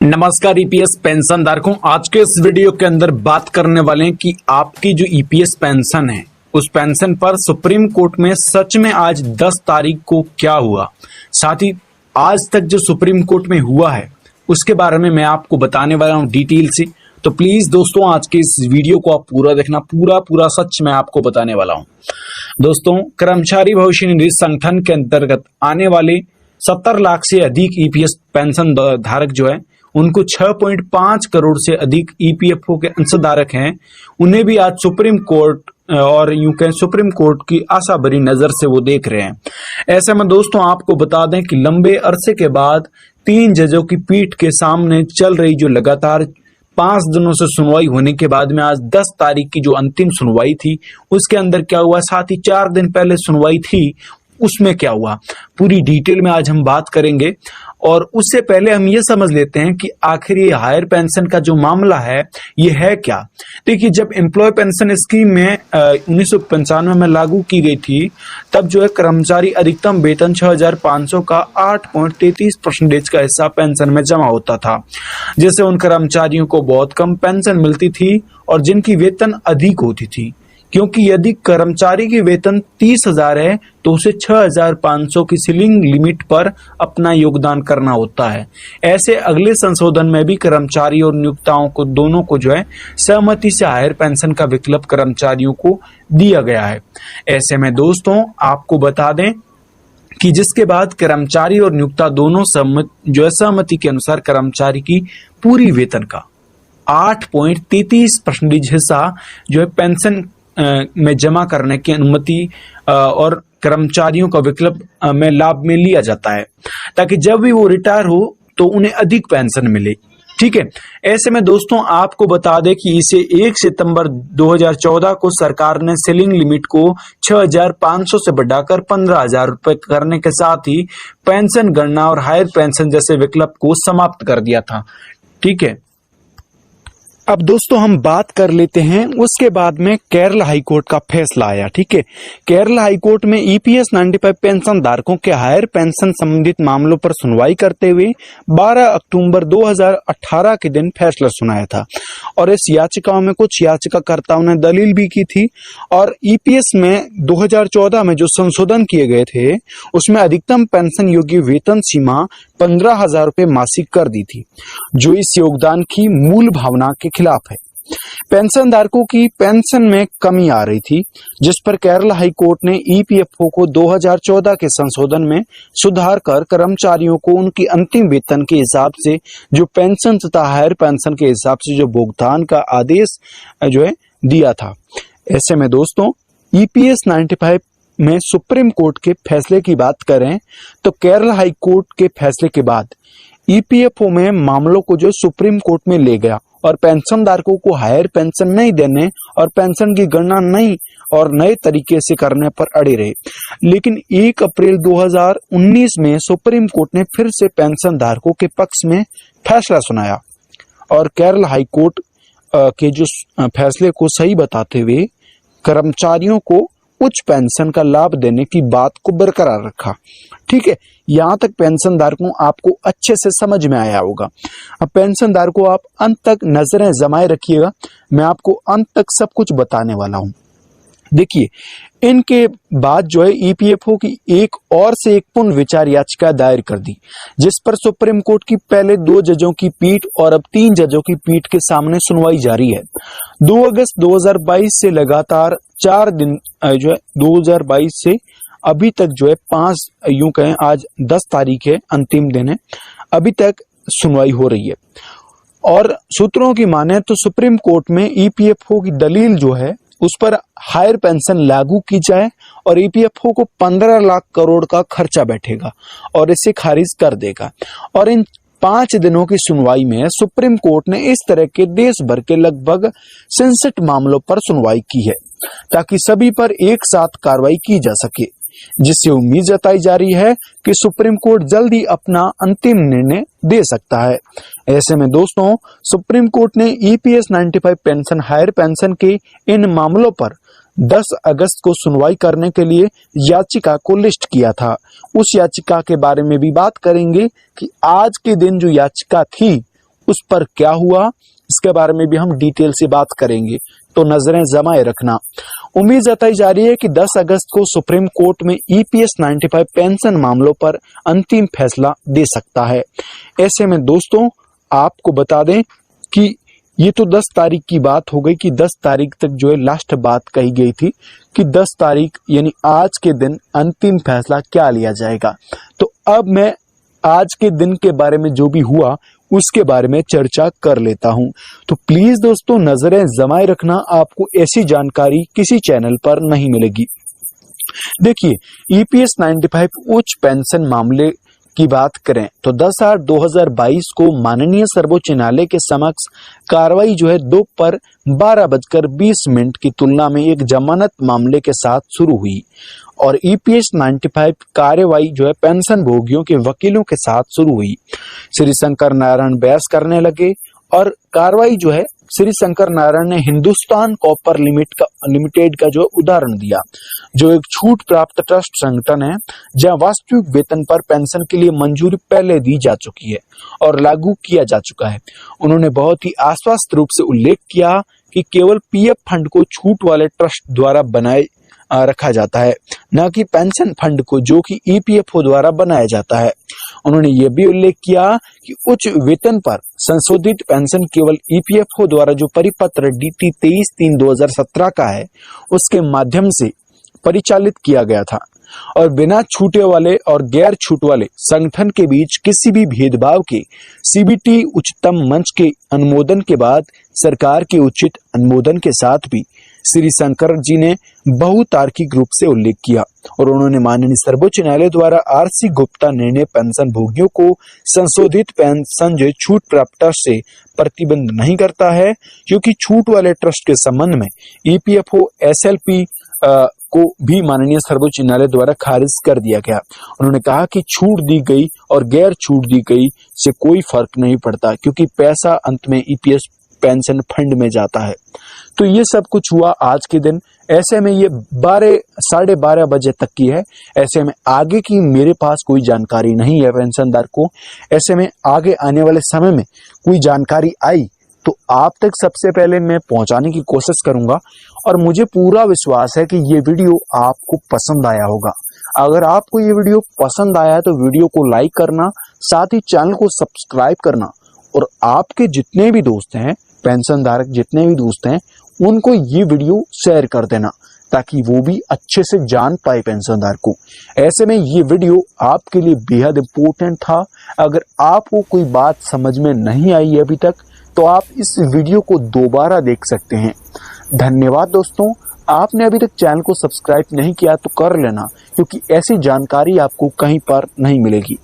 नमस्कार EPS pension धारकों, आज के इस वीडियो के अंदर बात करने वाले हैं कि आपकी जो ईपीएस पेंशन है उस पेंशन पर सुप्रीम कोर्ट में सच में आज 10 तारीख को क्या हुआ, साथ ही आज तक जो सुप्रीम कोर्ट में हुआ है उसके बारे में मैं आपको बताने वाला हूं डिटेल से। तो प्लीज दोस्तों आज के इस वीडियो को आप पूरा देखना, पूरा सच मैं आपको बताने वाला हूं। दोस्तों, कर्मचारी भविष्य निधि संगठन के अंतर्गत आने वाले 70 लाख से अधिक ईपीएस पेंशन धारक जो है उनको 6.5 करोड़ से अधिक ईपीएफओ के अंशधारक हैं, उन्हें भी आज सुप्रीम कोर्ट और यूं कहें सुप्रीम कोर्ट की आशा भरी नजर से वो देख रहे हैं। ऐसे में दोस्तों आपको बता दें कि लंबे अरसे के बाद 3 जजों की पीठ के सामने चल रही जो लगातार 5 दिनों से सुनवाई होने के बाद में आज 10 तारीख की जो अंतिम सुनवाई थी उसके अंदर क्या हुआ, साथ ही 4 दिन पहले सुनवाई थी उसमें क्या हुआ, पूरी डिटेल में आज हम बात करेंगे। और उससे पहले हम ये समझ लेते हैं कि आखिर ये हायर पेंशन का जो मामला है ये है क्या। देखिए, जब एम्प्लॉय पेंशन स्कीम में 1995 में लागू की गई थी तब जो है कर्मचारी अधिकतम वेतन 6,500 का 8.33% का हिस्सा पेंशन में जमा होता था, जिससे उन कर्मचारियों को बहुत कम पेंशन मिलती थी और जिनकी वेतन अधिक होती थी, क्योंकि यदि कर्मचारी की वेतन 30,000 है तो उसे 6,500 की सीलिंग लिमिट पर अपना योगदान करना होता है। ऐसे अगले संशोधन में भी कर्मचारी और नियोक्ताओं को दोनों को जो है सहमति से हायर पेंशन का विकल्प कर्मचारियों को दिया गया है। ऐसे में दोस्तों आपको बता दें कि जिसके बाद कर्मचारी और नियोक्ता दोनों सहमति के अनुसार कर्मचारी की पूरी वेतन का 8.33% हिस्सा जो है पेंशन में जमा करने की अनुमति और कर्मचारियों का विकल्प में लाभ में लिया जाता है, ताकि जब भी वो रिटायर हो तो उन्हें अधिक पेंशन मिले। ठीक है। ऐसे में दोस्तों आपको बता दें कि इसे 1 सितंबर 2014 को सरकार ने सीलिंग लिमिट को 6,500 से बढ़ाकर 15,000 रुपए करने के साथ ही पेंशन गणना और हायर पेंशन जैसे विकल्प को समाप्त कर दिया था। ठीक है। अब दोस्तों हम बात कर लेते हैं उसके बाद में केरल हाईकोर्ट का फैसला आया। ठीक है। केरल हाईकोर्ट में ईपीएस 95 पेंशन धारकों के हायर पेंशन संबंधित मामलों पर सुनवाई करते हुए 12 अक्टूबर 2018 के दिन फैसला सुनाया था और इस याचिकाओं में कुछ याचिकाकर्ताओं ने दलील भी की थी और ईपीएस में 2014 में जो संशोधन किए गए थे उसमें अधिकतम पेंशन योग्य वेतन सीमा 15,000 रुपए मासिक कर दी थी, जो इस योगदान की मूल भावना के खिलाफ है। पेंशन धारकों की पेंशन में कमी आ रही थी, जिस पर केरल हाई कोर्ट ने ईपीएफओ को 2014 के संशोधन में सुधार कर कर्मचारियों को उनकी अंतिम वेतन के हिसाब से जो पेंशन तथा हायर पेंशन के हिसाब से जो भुगतान का आदेश जो है दिया था। ऐसे में दोस्तों ईपीएस 95 में सुप्रीम कोर्ट के फैसले की बात करें तो केरल हाई कोर्ट के फैसले के बाद ईपीएफओ में मामलों को जो सुप्रीम कोर्ट में ले गया और पेंशन धारकों को हायर पेंशन नहीं देने और पेंशन की गणना नहीं और नए तरीके से करने पर अड़े रहे। लेकिन 1 अप्रैल 2019 में सुप्रीम कोर्ट ने फिर से पेंशन धारकों के पक्ष में फैसला सुनाया और केरल हाई कोर्ट के जो फैसले को सही बताते हुए कर्मचारियों को उच्च पेंशन का लाभ देने की बात को बरकरार रखा। ठीक है। यहाँ तक पेंशन धारकों आपको अच्छे से समझ में आया होगा। अब पेंशन धारकों आप अंत तक नजरें जमाए रखिएगा, मैं आपको अंत तक सब कुछ बताने वाला हूँ। देखिए, इनके बाद जो है ईपीएफओ की एक पुनर्विचार याचिका दायर कर दी, जिस पर सुप्रीम कोर्ट की पहले 2 जजों की पीठ और अब 3 जजों की पीठ के सामने सुनवाई जारी है। 2 अगस्त 2022 से लगातार 4 दिन जो है 2022 से अभी तक जो है 5 यूं कहें आज 10 तारीख है, अंतिम दिन है, अभी तक सुनवाई हो रही है। और सूत्रों की माने तो सुप्रीम कोर्ट में ईपीएफओ की दलील जो है उस पर हायर पेंशन लागू की जाए और ईपीएफओ को 15 लाख करोड़ का खर्चा बैठेगा और इसे खारिज कर देगा। और इन 5 दिनों की सुनवाई में सुप्रीम कोर्ट ने इस तरह के देश भर के लगभग 67 मामलों पर सुनवाई की है, ताकि सभी पर एक साथ कार्रवाई की जा सके, जिससे उम्मीद जताई जा रही है कि सुप्रीम कोर्ट जल्द ही अपना अंतिम निर्णय दे सकता है। ऐसे में दोस्तों सुप्रीम कोर्ट ने ईपीएस 95 पेंशन हायर पेंशन के इन मामलों पर 10 अगस्त को सुनवाई करने के लिए याचिका को लिस्ट किया था। उस याचिका के बारे में भी बात करेंगे कि आज के दिन जो याचिका थी उस पर क्या हुआ, इसके बारे में भी हम डिटेल से बात करेंगे, तो नजरें जमाए रखना। उम्मीद जताई जा रही है कि 10 अगस्त को सुप्रीम कोर्ट में EPS 95 पेंशन मामलों पर अंतिम फैसला दे सकता है। ऐसे में दोस्तों आपको बता दें कि ये तो 10 तारीख की बात हो गई कि 10 तारीख तक जो है लास्ट बात कही गई थी कि 10 तारीख यानी आज के दिन अंतिम फैसला क्या लिया जाएगा। तो अब मैं आज के दिन के बारे में जो भी हुआ उसके बारे में चर्चा कर लेता हूं। तो प्लीज दोस्तों नजरें जमाए रखना, आपको ऐसी जानकारी किसी चैनल पर नहीं मिलेगी। देखिए EPS 95 उच्च पेंशन मामले की बात करें तो 10/8/2022 को माननीय सर्वोच्च न्यायालय के समक्ष कार्रवाई जो है दोपहर 12:20 की तुलना में एक जमानत मामले के साथ शुरू हुई और EPS 95 कार्रवाई जो है पेंशन भोगियों के वकीलों के साथ शुरू हुई। श्री शंकर नारायण बहस करने लगे और कार्रवाई जो है श्री शंकर नारायण ने हिंदुस्तान कॉपर लिमिटेड का जो उदाहरण दिया, जो एक छूट प्राप्त ट्रस्ट संगठन है जहां वास्तविक वेतन पर पेंशन के लिए मंजूरी पहले दी जा चुकी है और लागू किया जा चुका है। उन्होंने बहुत ही आश्वस्त रूप से उल्लेख किया कि केवल PF फंड को छूट वाले ट्रस्ट द्वारा बनाए रखा जाता है, न कि पेंशन फंड को जो कि EPFO द्वारा बनाया जाता है। उन्होंने ये भी उल्लेख किया कि उच्च वेतन पर संशोधित पेंशन केवल EPFO द्वारा जो परिपत्र DT 23/3/2017 का है उसके माध्यम से परिचालित किया गया था और बिना छूटे वाले और गैर छूट वाले संगठन के बीच किसी भी भेदभाव के CBT उच्चतम मंच के अनुमोदन के बाद सरकार के उचित अनुमोदन के साथ भी श्री शंकर जी ने बहुतार्किक रूप से उल्लेख किया और उन्होंने माननीय सर्वोच्च न्यायालय द्वारा RC गुप्ता निर्णय पेंशन भोगियों को संशोधित पेंशन जो छूट प्राप्त से प्रतिबंध नहीं करता है, क्योंकि छूट वाले ट्रस्ट के संबंध में EPFO SLP को भी माननीय सर्वोच्च न्यायालय द्वारा खारिज कर दिया गया। उन्होंने कहा कि छूट दी गई और गैर छूट दी गई से कोई फर्क नहीं पड़ता, क्योंकि पैसा अंत में EPS पेंशन फंड में जाता है। तो ये सब कुछ हुआ आज के दिन। ऐसे में ये 12-12:30 बजे तक की है। ऐसे में आगे की मेरे पास कोई जानकारी नहीं है पेंशनदार को। ऐसे में आगे आने वाले समय में कोई जानकारी आई तो आप तक सबसे पहले मैं पहुंचाने की कोशिश करूंगा और मुझे पूरा विश्वास है कि ये वीडियो आपको पसंद आया होगा। अगर आपको ये वीडियो पसंद आया है तो वीडियो को लाइक करना, साथ ही चैनल को सब्सक्राइब करना और आपके जितने भी दोस्त हैं, पेंशन धारक जितने भी दोस्त हैं, उनको ये वीडियो शेयर कर देना ताकि वो भी अच्छे से जान पाए पेंशनधारक को। ऐसे में ये वीडियो आपके लिए बेहद इम्पोर्टेंट था। अगर आपको कोई बात समझ में नहीं आई अभी तक तो आप इस वीडियो को दोबारा देख सकते हैं। धन्यवाद दोस्तों। आपने अभी तक चैनल को सब्सक्राइब नहीं किया तो कर लेना, क्योंकि ऐसी जानकारी आपको कहीं पर नहीं मिलेगी।